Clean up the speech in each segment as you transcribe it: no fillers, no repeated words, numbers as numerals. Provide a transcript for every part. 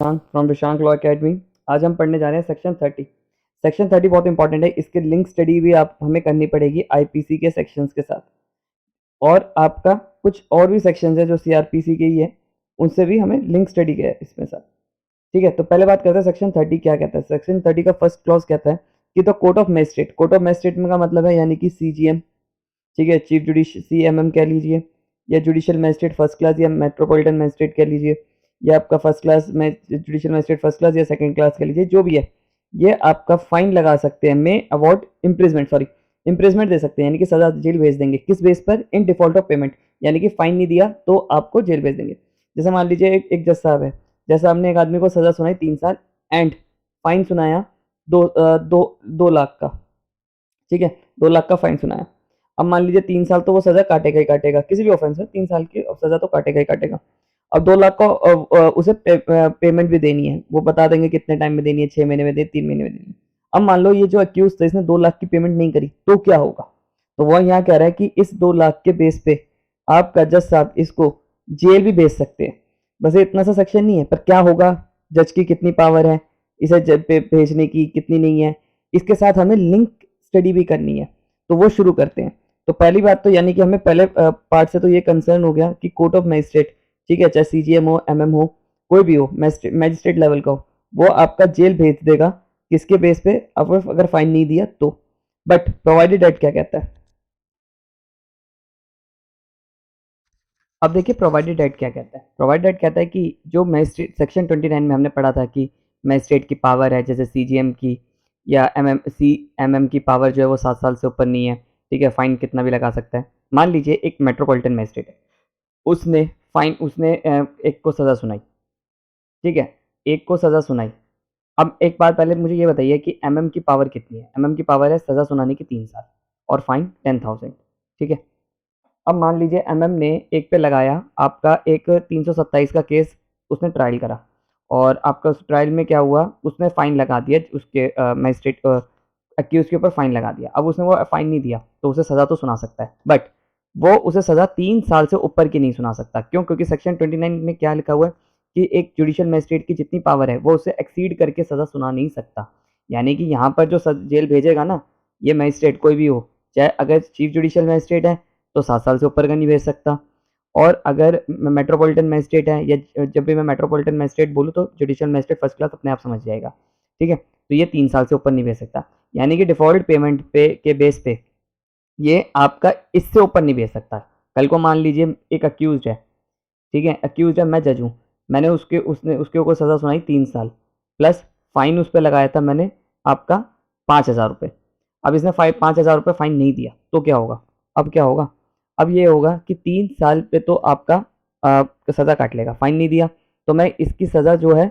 From विशांक law academy. आज हम पढ़ने जा रहे हैं सेक्शन 30। सेक्शन 30 बहुत इंपॉर्टेंट है, इसके लिंक स्टडी भी आप हमें करनी पड़ेगी आईपीसी के सेक्शंस के साथ, और आपका कुछ और भी सेक्शंस है जो सीआरपीसी के ही है, उनसे भी हमें लिंक स्टडी है इसमें साथ। ठीक है, तो पहले बात करते हैं सेक्शन 30 क्या कहता है। सेक्शन 30 का फर्स्ट क्लॉज कहता है कि the court of magistrate, court of magistrate का मतलब है यानी कि सीजीएम, ठीक है, चीफ जुडिशियल सीएमएम कह लीजिए, या जुडिशियल मजिस्ट्रेट फर्स्ट क्लास, या मेट्रोपॉलिटन मजिस्ट्रेट कह लीजिए, या आपका फर्स्ट क्लास में जुडिशियल मजिस्ट्रेट फर्स्ट क्लास या सेकंड क्लास कह लीजिए, जो भी है, ये आपका फाइन लगा सकते हैं, में अवॉर्ड इम्प्रिजमेंट दे सकते हैं, यानी कि सजा जेल भेज देंगे। किस बेस पर? इन डिफॉल्ट ऑफ पेमेंट, यानी कि फाइन नहीं दिया तो आपको जेल भेज देंगे। जैसे मान लीजिए एक जज साहब है, जैसे हमने एक आदमी को सजा सुनाई 3 साल एंड फाइन सुनाया 2 लाख का, ठीक है, 2 लाख का फाइन सुनाया। अब मान लीजिए 3 साल तो वो सजा काटेगा ही काटेगा, किसी भी ऑफेंस में 3 साल की सजा तो काटेगा ही काटेगा। अब 2 लाख का उसे पेमेंट भी देनी है, वो बता देंगे कितने टाइम में देनी है, 6 महीने में दे, 3 महीने में देनी है। अब मान लो ये जो अक्यूज था इसने 2 लाख की पेमेंट नहीं करी, तो क्या होगा? तो वो यहाँ कह रहा है कि इस 2 लाख के बेस पे आपका जज साहब इसको जेल भी भेज सकते हैं। बस इतना सा सेक्शन नहीं है, पर क्या होगा, जज की कितनी पावर है इसे जेल पे भेजने की, कितनी नहीं है, इसके साथ हमें लिंक स्टडी भी करनी है। तो वो शुरू करते हैं। तो पहली बात तो यानी कि हमें पहले पार्ट से तो ये कंसर्न हो गया कि कोर्ट ऑफ मजिस्ट्रेट, ठीक है, चाहे सीजीएम हो, एमएम हो, कोई भी हो, मैजिस्ट्रेट लेवल का हो, वो आपका जेल भेज देगा। किसके बेस पे? अगर फाइन नहीं दिया तो। बट प्रोवाइडेड एट क्या कहता है? अब देखिए प्रोवाइडेड एट क्या कहता है। प्रोवाइडेड एट कहता है कि जो मैजिस्ट्रेट, सेक्शन 29 में हमने पढ़ा था कि मैजिस्ट्रेट की पावर है, जैसे सीजीएम की या एमएम की पावर जो है वो 7 साल से ऊपर नहीं है, ठीक है, फाइन कितना भी लगा सकता है। मान लीजिए एक मेट्रोपॉलिटन मैजिस्ट्रेट है, उसने एक को सजा सुनाई, ठीक है, एक को सजा सुनाई। अब एक बात पहले मुझे ये बताइए कि एमएम की पावर कितनी है? एमएम की पावर है सजा सुनाने की 3 साल और फाइन 10,000, ठीक है। अब मान लीजिए एमएम ने एक पे लगाया आपका एक 327 का केस, उसने ट्रायल करा, और आपका उस ट्रायल में क्या हुआ, उसने फाइन लगा दिया, उसके मजिस्ट्रेट अक्यूज के ऊपर फाइन लगा दिया। अब उसने वो फाइन नहीं दिया तो उसे सजा तो सुना सकता है, बट वो उसे सजा 3 साल से ऊपर की नहीं सुना सकता। क्यों? क्योंकि सेक्शन 29 में क्या लिखा हुआ है कि एक जुडिशियल मजिस्ट्रेट की जितनी पावर है वो उसे एक्सीड करके सजा सुना नहीं सकता। यानी कि यहाँ पर जो जेल भेजेगा ना, ये मजिस्ट्रेट कोई भी हो, चाहे अगर चीफ जुडिशियल मजिस्ट्रेट है तो 7 साल से ऊपर का नहीं भेज सकता, और अगर मेट्रोपॉलिटन मजिस्ट्रेट है, या जब भी मैं मेट्रोपॉलिटन मजिस्ट्रेट बोलूँ तो जुडिशियल मजिस्ट्रेट फर्स्ट क्लास अपने आप समझ जाएगा, ठीक है, तो ये 3 साल से ऊपर नहीं भेज सकता। यानी कि डिफॉल्ट पेमेंट पे के बेस पे ये आपका इससे ऊपर नहीं भेज सकता। कल को मान लीजिए एक अक्यूज है, ठीक है, अक्यूज है, मैं जज हूँ, मैंने उसके ऊपर सज़ा सुनाई 3 साल, प्लस फाइन उस पर लगाया था मैंने आपका 5,000 रुपये। अब इसने 5,000 रुपये फाइन नहीं दिया तो क्या होगा? अब क्या होगा? अब ये होगा कि 3 साल पे तो आपका सज़ा काट लेगा, फाइन नहीं दिया, तो मैं इसकी सज़ा जो है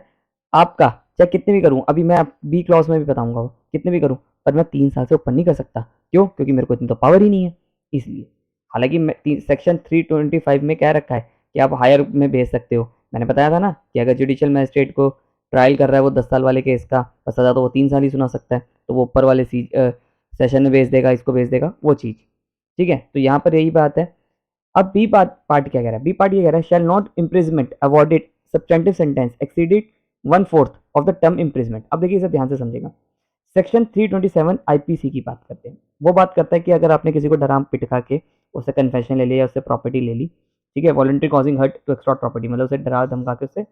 आपका चाहे कितने भी करूँ, अभी मैं बी क्लॉज में भी बताऊंगा, कितने भी करूँ, पर मैं 3 साल से ऊपर नहीं कर सकता। क्यों? क्योंकि मेरे को इतनी तो पावर ही नहीं है, इसलिए। हालांकि सेक्शन 325 में क्या रखा है कि आप हायर में भेज सकते हो। मैंने बताया था ना कि अगर जुडिशियल मजिस्ट्रेट को ट्रायल कर रहा है वो 10 साल वाले केस का, और सज़ा तो वो 3 साल ही सुना सकता है, तो वो ऊपर वाले सेशन में भेज देगा, इसको भेज देगा, वो चीज़, ठीक है। तो यहाँ पर यही बात है। अब बी पार्ट क्या कह रहा है? बी पार्ट ये कह रहा है, shall not imprisonment awarded substantive sentence exceeded 1/4 of the term imprisonment. अब देखिए इसे ध्यान से समझेगा। सेक्शन 327 आईपीसी की बात करते हैं। वो बात करता है कि अगर आपने किसी को डरा पिटका के उससे कन्फेशन ले लिया या उससे प्रॉपर्टी ले ली, ठीक है, voluntary causing hurt to extort property, मतलब उसे डरा धमका के उससे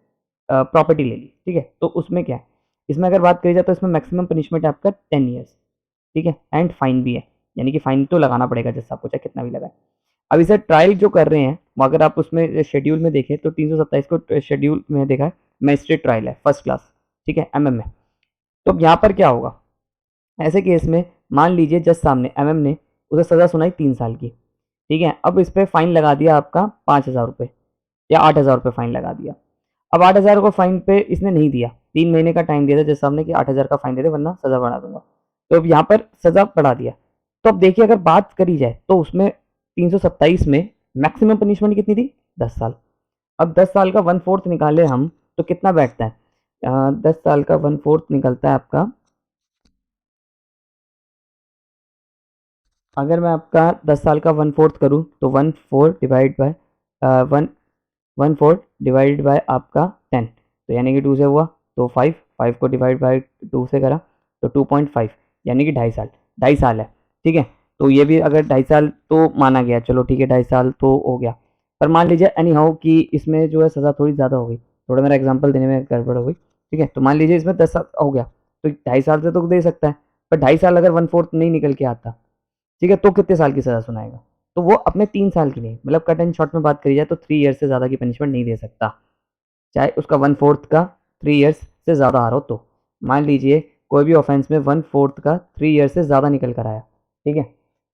प्रॉपर्टी ले ली, ठीक है, तो उसमें क्या है, इसमें अगर बात करी जाए तो इसमें मैक्सिमम पनिशमेंट है आपका 10 ईयर्स, ठीक है, एंड फाइन भी है, यानी कि फाइन तो लगाना पड़ेगा जैसे आपको, चाहे कितना भी लगाए। अब इसे ट्रायल जो कर रहे हैं, वो अगर आप उसमें शेड्यूल में देखें तो 327 को शेड्यूल में देखा है, मैजिस्ट्रेट ट्रायल है फर्स्ट क्लास, ठीक है, एमएम में। तो अब यहाँ पर क्या होगा? ऐसे केस में मान लीजिए जज सामने एमएम ने उसे सज़ा सुनाई 3 साल की, ठीक है, अब इस पर फाइन लगा दिया आपका 5,000 रुपये या 8,000 रुपये फाइन लगा दिया। अब 8,000 को फाइन पे इसने नहीं दिया, 3 महीने का टाइम दिया था जज साहब ने कि 8,000 का फाइन दे दे वरना सज़ा बढ़ा दूंगा, तो अब यहाँ पर सज़ा बढ़ा दिया। तो अब देखिए अगर बात करी जाए तो उसमें 327 में मैक्सिमम पनिशमेंट कितनी थी? 10 साल। अब 10 साल का 1/4 निकाले हम तो कितना बैठता है? 10 साल का 1/4 निकलता है आपका, अगर मैं आपका 10 साल का 1/4 करूँ तो 1/4 divide by one 1/4 divided by आपका 10, तो यानी कि 2 से हुआ तो 5 को डिवाइड बाय 2 से करा तो 2.5 यानी कि 2.5 साल है। ठीक है, तो ये भी अगर 2.5 साल तो माना गया, चलो ठीक है 2.5 साल तो हो गया। पर मान लीजिए एनी हाउ कि इसमें जो है सज़ा थोड़ी ज़्यादा हो गई, थोड़ा मेरा एग्जाम्पल देने में गड़बड़ हो गई। ठीक है, तो मान लीजिए इसमें 10 साल हो गया, तो 2.5 साल से तो दे सकता है, पर 2.5 साल अगर 1/4 नहीं निकल के आता, ठीक है, तो कितने साल की सज़ा सुनाएगा? तो वो अपने 3 साल की नहीं, मतलब कट एंड शॉर्ट में बात करी जाए तो 3 ईयर से ज़्यादा की पनिशमेंट नहीं दे सकता, चाहे उसका 1/4 का 3 ईयर्स से ज़्यादा आ रहा हो तो। मान लीजिए कोई भी ऑफेंस में 1/4 का 3 ईयर से ज़्यादा निकल कर आया, ठीक है,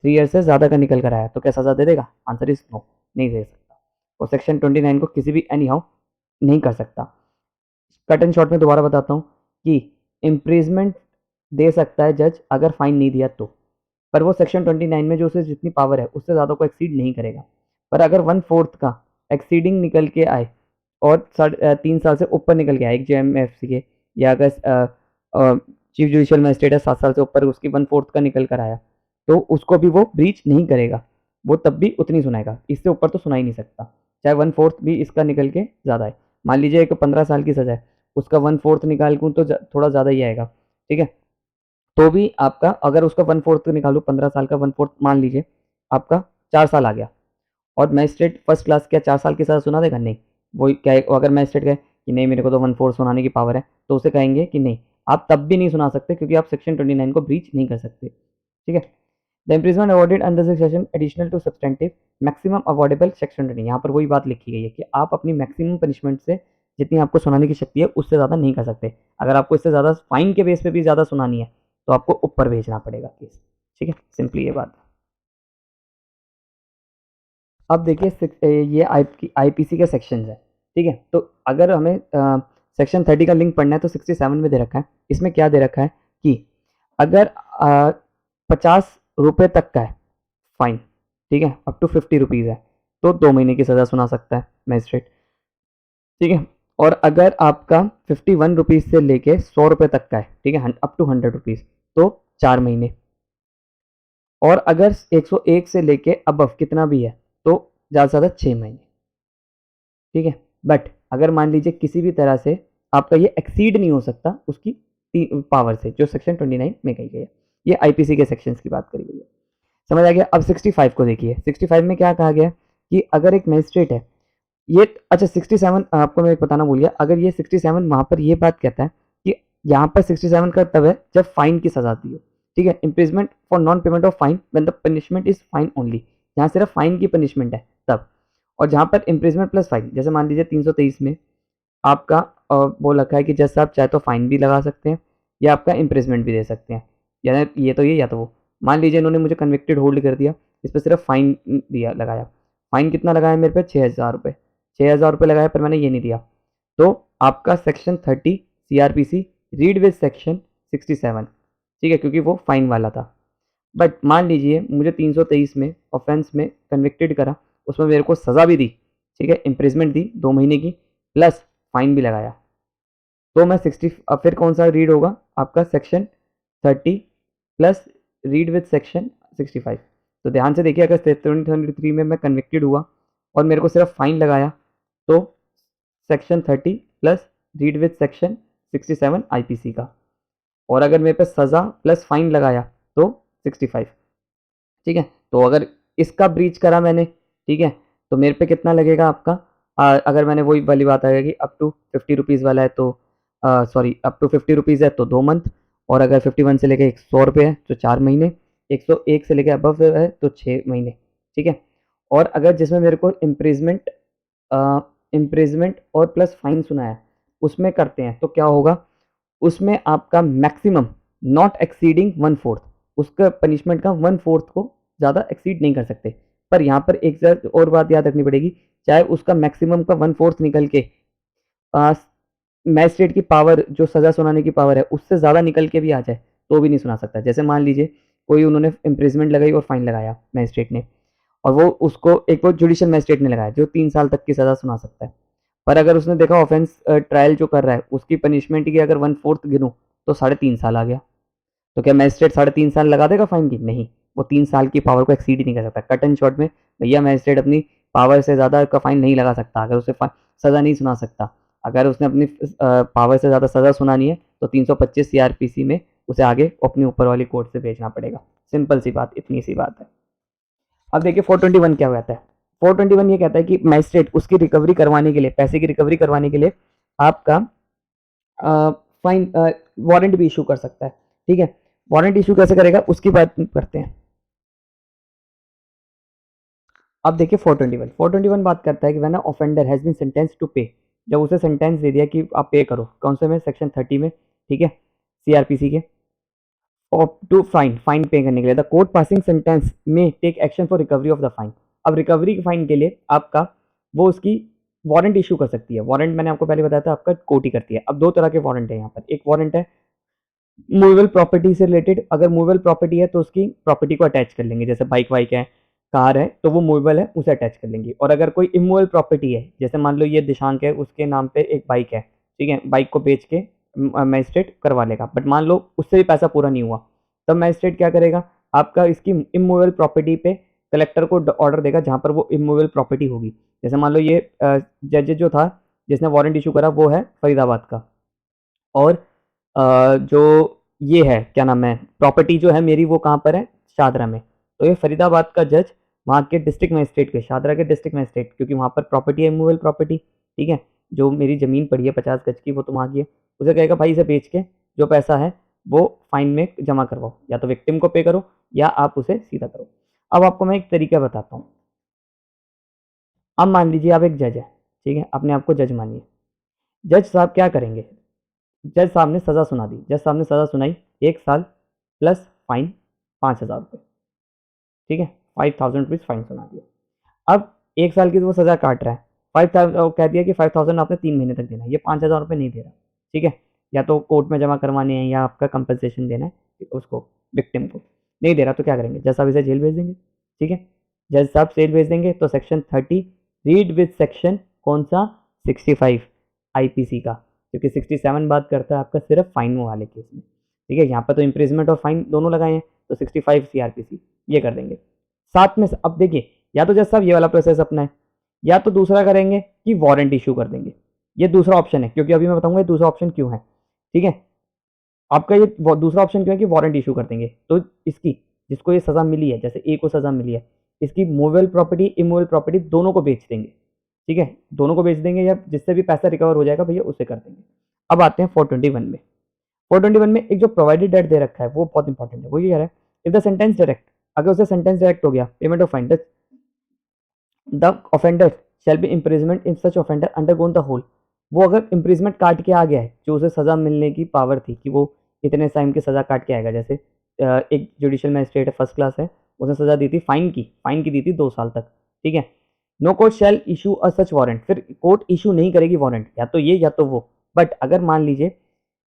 3 ईयर से ज़्यादा का निकल कर आया, तो क्या सज़ा दे देगा? आंसर इज नो, नहीं दे सकता। और सेक्शन 29 को किसी भी एनी हाउ नहीं कर सकता। कट एंड शॉर्ट में दोबारा बताता हूँ कि इम्प्रिजमेंट दे सकता है जज अगर फाइन नहीं दिया तो, पर वो सेक्शन 29 में जो उसे जितनी पावर है उससे ज़्यादा को एक्सीड नहीं करेगा। पर अगर 1/4 का एक्सीडिंग निकल के आए और 3 साल से ऊपर निकल के आए एक जेएमएफसी के, या अगर चीफ जुडिशियल मजिस्ट्रेट है 7 साल से ऊपर उसकी 1/4 का निकल कर आया, तो उसको भी वो ब्रीच नहीं करेगा, वो तब भी उतनी सुनाएगा, इससे ऊपर तो सुना ही नहीं सकता, चाहे 1/4 भी इसका निकल के ज़्यादा है। मान लीजिए एक 15 साल की सज़ा है, उसका 1/4 निकाल दूँ तो थोड़ा ज़्यादा ही आएगा, ठीक है, तो भी आपका अगर उसका 1/4 निकालूँ 15 साल का 1/4 मान लीजिए आपका 4 साल आ गया, और मैजिस्ट्रेट फर्स्ट क्लास क्या 4 साल की सज़ा सुना देगा? नहीं। वही क्या अगर मैजिस्ट्रेट कहे कि नहीं मेरे को तो 1/4 सुनाने की पावर है, तो उसे कहेंगे कि नहीं, आप तब भी नहीं सुना सकते क्योंकि आप सेक्शन 29 को ब्रीच नहीं कर सकते। ठीक है? The imprisonment awarded under this section additional to substantive maximum awardable section 20, यहाँ पर वही बात लिखी गई है कि आप अपनी मैक्सिमम पनिशमेंट से जितनी आपको सुनाने की शक्ति है उससे ज़्यादा नहीं कर सकते। अगर आपको इससे ज़्यादा फाइन के बेस पे भी ज़्यादा सुनानी है तो आपको ऊपर भेजना पड़ेगा केस। ठीक है, सिंपली ये बात। अब देखिए ये आईपीसी के सेक्शन है, ठीक है, तो अगर हमें सेक्शन 30 का लिंक पढ़ना है तो 67 में दे रखा है। इसमें क्या दे रखा है कि अगर 50 रुपये तक का है फाइन, ठीक है, अप टू 50 रुपीज़ है, तो 2 महीने की सज़ा सुना सकता है मैजिस्ट्रेट। ठीक है, और अगर आपका 51 रुपीज़ से लेके 100 रुपये तक का है, ठीक है, अप टू 100 रुपीज़, तो 4 महीने। और अगर 101 से लेके अबव कितना भी है तो ज़्यादा से ज़्यादा 6 महीने। ठीक है, बट अगर मान लीजिए किसी भी तरह से आपका ये एक्सीड नहीं हो सकता उसकी पावर से, जो सेक्शन 29 में कही गई है। ये आईपीसी के सेक्शंस की बात करी गई है, समझ आ गया। अब 65 को देखिए, 65 में क्या कहा गया कि अगर एक मैजिस्ट्रेट है, ये अच्छा 67 आपको मैं एक बताना भूल गया, अगर ये 67 वहाँ पर ये बात कहता है कि यहाँ पर 67 का तब है जब फाइन की सजा दी हो। ठीक है, imprisonment for non payment of fine when the punishment is fine only, जहाँ सिर्फ फाइन की पनिशमेंट है तब। और जहाँ पर इम्प्रिजमेंट प्लस फाइन, जैसे मान लीजिए 323 में आपका वो लिखा है कि जज साहब चाहे तो फाइन भी लगा सकते हैं या आपका इम्प्रिजमेंट भी दे सकते हैं, या ये तो ये या तो वो। मान लीजिए इन्होंने मुझे कन्विक्टेड होल्ड कर दिया, इस पर सिर्फ फाइन दिया लगाया, फाइन कितना लगाया मेरे पे 6,000 रुपये, 6,000 रुपये लगाया पर मैंने ये नहीं दिया, तो आपका section 30 CRPC read with section 67, ठीक है, क्योंकि वो फाइन वाला था। बट मान लीजिए मुझे 323 में ऑफेंस में कन्विक्टेड करा, उसमें मेरे को सज़ा भी दी, ठीक है, इम्प्रिजमेंट दी 2 महीने की प्लस फाइन भी लगाया, तो मैं 60, अब फिर कौन सा रीड होगा आपका section 30 plus read with section 65। तो ध्यान से देखिए, अगर 23 में मैं कन्विक्टेड हुआ और मेरे को सिर्फ फाइन लगाया तो section 30 plus read with section 67 IPC का, और अगर मेरे पे सज़ा प्लस फाइन लगाया तो 65। ठीक है, तो अगर इसका ब्रीच करा मैंने, ठीक है, तो मेरे पे कितना लगेगा आपका, अगर मैंने वही वाली बात आ गई अप टू 50 रुपीज़ वाला है तो सॉरी अप टू 50 रुपीज़ है तो 2 मंथ, और अगर 51 से लेके 100 रुपये है तो 4 महीने, 101 से लेके अबव है तो 6 महीने। ठीक है, और अगर जिसमें मेरे को इम्प्रिजमेंट और प्लस फाइन सुना है उसमें करते हैं तो क्या होगा, उसमें आपका मैक्सिमम नॉट एक्सीडिंग 1/4, उसका पनिशमेंट का 1/4 को ज़्यादा एक्सीड नहीं कर सकते। पर यहाँ पर एक और बात याद रखनी पड़ेगी, चाहे उसका मैक्सिमम का 1/4 निकल के मैजिस्ट्रेट की पावर जो सज़ा सुनाने की पावर है उससे ज़्यादा निकल के भी आ जाए तो भी नहीं सुना सकता। जैसे मान लीजिए कोई उन्होंने इम्प्रिजमेंट लगाई और फाइन लगाया मैजिस्ट्रेट ने, और वो उसको एक वो जुडिशियल मैजिस्ट्रेट ने लगाया जो 3 साल तक की सज़ा सुना सकता है, पर अगर उसने देखा ऑफेंस ट्रायल जो कर रहा है उसकी पनिशमेंट की अगर 1/4 गिनूँ तो 3.5 साल आ गया, तो क्या मैजिस्ट्रेट 3.5 साल लगा देगा फाइन की? नहीं, वो 3 साल की पावर को एक्सीड ही नहीं कर सकता। कट एंड शॉर्ट में भैया मैजिस्ट्रेट अपनी पावर से ज़्यादा का फाइन नहीं लगा सकता, अगर उसे सज़ा नहीं सुना सकता, अगर उसने अपनी पावर से ज़्यादा सज़ा सुनानी है तो 325 सीआरपीसी में उसे आगे अपनी ऊपर वाली कोर्ट से भेजना पड़ेगा। सिंपल सी बात, इतनी सी बात है। अब देखिए 421 क्या कहता है। 421 ये कहता है कि मैजिस्ट्रेट उसकी रिकवरी करवाने के लिए, पैसे की रिकवरी करवाने के लिए आपका फाइन वारंट भी इशू कर सकता है। ठीक है, वारंट इशू कैसे करेगा उसकी बात करते हैं। अब देखिए 421 बात करता है कि when offender has been sentence to pay, जब उसे सेंटेंस दे दिया कि आप पे करो, कौन से में, सेक्शन 30 में, ठीक है, सीआरपीसी के, टू फाइन पे करने के लिए द कोर्ट पासिंग सेंटेंस में take action for recovery of the fine. अब रिकवरी फाइन के लिए आपका वो उसकी वारंट इशू कर सकती है। वारंट मैंने आपको पहले बताया था आपका कोर्ट ही करती है। अब दो तरह के वारंट है यहाँ पर। एक वारंट है मूवेबल प्रॉपर्टी से रिलेटेड, अगर मूवेबल प्रॉपर्टी है तो उसकी प्रॉपर्टी को अटैच कर लेंगे, जैसे बाइक वाइक है, कार है, तो वो मूवेबल है, उसे अटैच कर लेंगे। और अगर कोई इमूवेबल प्रॉपर्टी है, जैसे मान लो ये दिशांक है, उसके नाम पे एक बाइक है, ठीक है, बाइक को बेच के मैजिस्ट्रेट करवा लेगा, बट मान लो उससे भी पैसा पूरा नहीं हुआ, तब मैजिस्ट्रेट क्या करेगा, आपका इसकी इमूवेबल प्रॉपर्टी पे कलेक्टर को ऑर्डर देगा जहाँ पर वो इमूवेबल प्रॉपर्टी होगी। जैसे मान लो ये जज जो था जिसने वारंट इशू करा वो है फरीदाबाद का, और जो ये है क्या नाम है, प्रॉपर्टी जो है मेरी वो कहाँ पर है, शादरा में। तो ये फरीदाबाद का जज वहाँ के डिस्ट्रिक्ट मजिस्ट्रेट के, शादरा के डिस्ट्रिक्ट मजिस्ट्रेट, क्योंकि वहाँ पर प्रॉपर्टी है मूवेबल प्रॉपर्टी, ठीक है, जो मेरी ज़मीन पड़ी है 50 गज की वो तो वहाँ की है, उसे कहेगा भाई इसे बेच के जो पैसा है वो फाइन में जमा करवाओ, या तो विक्टिम को पे करो या आप उसे सीधा करो। अब आपको मैं एक तरीका बताता हूँ। अब मान लीजिए आप एक जज है, ठीक है, अपने आप को जज मानिए। जज साहब क्या करेंगे, जज साहब ने सज़ा सुना दी, जज साहब ने सज़ा सुनाई 1 साल प्लस फाइन 5,000 रुपये, ठीक है, 5,000 रुपीज़ फाइन सुना दिया। अब 1 साल की तो वो सज़ा काट रहा है, 5,000 कह दिया कि 5,000 आपने 3 महीने तक देना है, ये 5,000 रुपये नहीं दे रहा, ठीक है, या तो कोर्ट में जमा करवाने हैं या आपका कंपनसेशन देना है उसको, विक्टिम को, नहीं दे रहा तो क्या करेंगे, जज साहब इसे जेल भेज देंगे, ठीक है, जज साहब जेल भेज देंगे तो सेक्शन 30 रीड विद सेक्शन कौन सा, 65 आईपीसी का, क्योंकि 67 बात करता है आपका सिर्फ फाइन वाले केस में, ठीक है, यहाँ पर तो इम्प्रिजमेंट और फाइन दोनों लगाए हैं, तो 65 सीआरपीसी ये कर देंगे। साथ में अब देखिए, या तो जज साहब ये वाला प्रोसेस अपना है, या तो दूसरा करेंगे कि वारंट इशू कर देंगे। ये दूसरा ऑप्शन है, क्योंकि अभी मैं बताऊंगा ये दूसरा ऑप्शन क्यों है, ठीक है, आपका ये दूसरा ऑप्शन क्यों है कि वारंट इशू कर देंगे। तो इसकी, जिसको ये सज़ा मिली है, जैसे ए को सज़ा मिली है, इसकी मूवेबल प्रॉपर्टी इमूवेबल प्रॉपर्टी दोनों को बेच देंगे, ठीक है, दोनों को बेच देंगे, या जिससे भी पैसा रिकवर हो जाएगा भैया उसे कर देंगे। अब आते हैं 421 में। 421 में एक जो प्रोवाइडेड डेट दे रखा है वो बहुत इंपॉर्टेंट है। वो ये कह रहा है इफ द सेंटेंस डायरेक्ट, अगर उसे सेंटेंस डायरेक्ट हो गया, payment of fine, the offender shall be imprisonment in such offender undergone the whole. वो अगर इम्प्रिजमेंट काट के आ गया है, जो उसे सज़ा मिलने की पावर थी कि वो इतने टाइम की सज़ा काट के आएगा, जैसे एक जुडिशियल मैजिस्ट्रेट है, फर्स्ट क्लास है, उसने सज़ा दी थी फाइन की दी थी 2 साल तक, ठीक है, no court shall issue a such warrant, फिर कोर्ट इशू नहीं करेगी वारंट, या तो ये या तो वो। बट अगर मान लीजिए,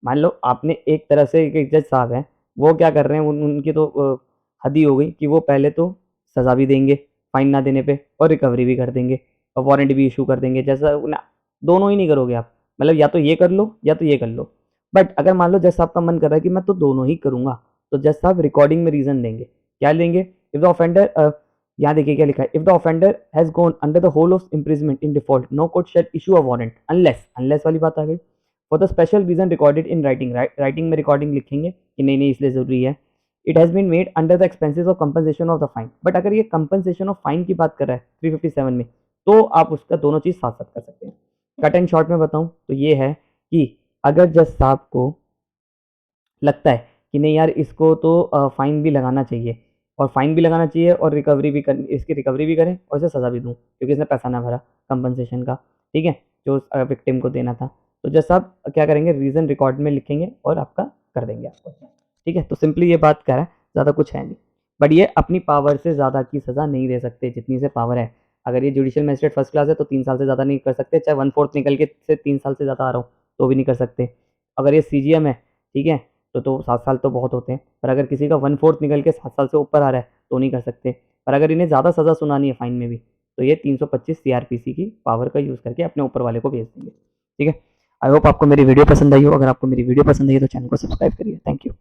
मान लो आपने एक तरह से, एक जज साहब हैं, वो क्या कर रहे हैं, उनकी तो हद ही हो गई कि वो पहले तो सज़ा भी देंगे फाइन ना देने पे, और रिकवरी भी कर देंगे, और वारंट भी इशू कर देंगे, जैसा ना, दोनों ही नहीं करोगे आप, मतलब या तो ये कर लो या तो ये कर लो। बट अगर मान लो जज साहब का मन कर रहा है कि मैं तो दोनों ही करूंगा, तो जज साहब रिकॉर्डिंग में रीजन देंगे, क्या लेंगे, इफ द ऑफेंडर, यहाँ देखिए क्या लिखा है, if the offender has gone under the whole of imprisonment in default no court shall issue a warrant unless वाली बात आ गई, for the special reason recorded in writing, writing में रिकॉर्डिंग लिखेंगे कि नहीं नहीं इसलिए जरूरी है, it has been made under the expenses of compensation of the fine. But अगर ये कंपनसेशन ऑफ फाइन की बात कर रहा है 357 में, तो आप उसका दोनों चीज़ साथ साथ कर सकते हैं। कट एंड शॉर्ट में बताऊं तो ये है कि अगर जज साहब को लगता है कि नहीं यार इसको तो फाइन भी लगाना चाहिए, और फाइन भी लगाना चाहिए और रिकवरी भी कर, इसकी रिकवरी भी करें और इसे सज़ा भी दूँ क्योंकि इसने पैसा ना भरा कंपनसेशन का, ठीक है, जो विक्टिम को देना था, तो जज साहब क्या करेंगे, रीज़न रिकॉर्ड में लिखेंगे और आपका कर देंगे आपको, ठीक है। तो सिंपली ये बात कह रहा है, ज़्यादा कुछ है नहीं, बट ये अपनी पावर से ज़्यादा की सज़ा नहीं दे सकते जितनी से पावर है। अगर ये जुडिशियल मैजिस्ट्रेट फर्स्ट क्लास है तो 3 साल से ज़्यादा नहीं कर सकते, चाहे 1/4 निकल के से 3 साल से ज़्यादा आ रहा हो तो भी नहीं कर सकते। अगर ये सीजीएम है, ठीक है, तो 7 साल तो बहुत होते हैं, पर अगर किसी का 1/4 निकल के 7 साल से ऊपर आ रहा है तो नहीं कर सकते। पर अगर इन्हें ज़्यादा सज़ा सुनानी है फाइन में भी, तो ये 325 सीआरपीसी की पावर का यूज़ करके अपने ऊपर वाले को भेज देंगे, ठीक है। आई होप आपको मेरी वीडियो पसंद आई हो। अगर आपको मेरी वीडियो पसंद आई तो चैनल को सब्सक्राइब करिए। Thank you.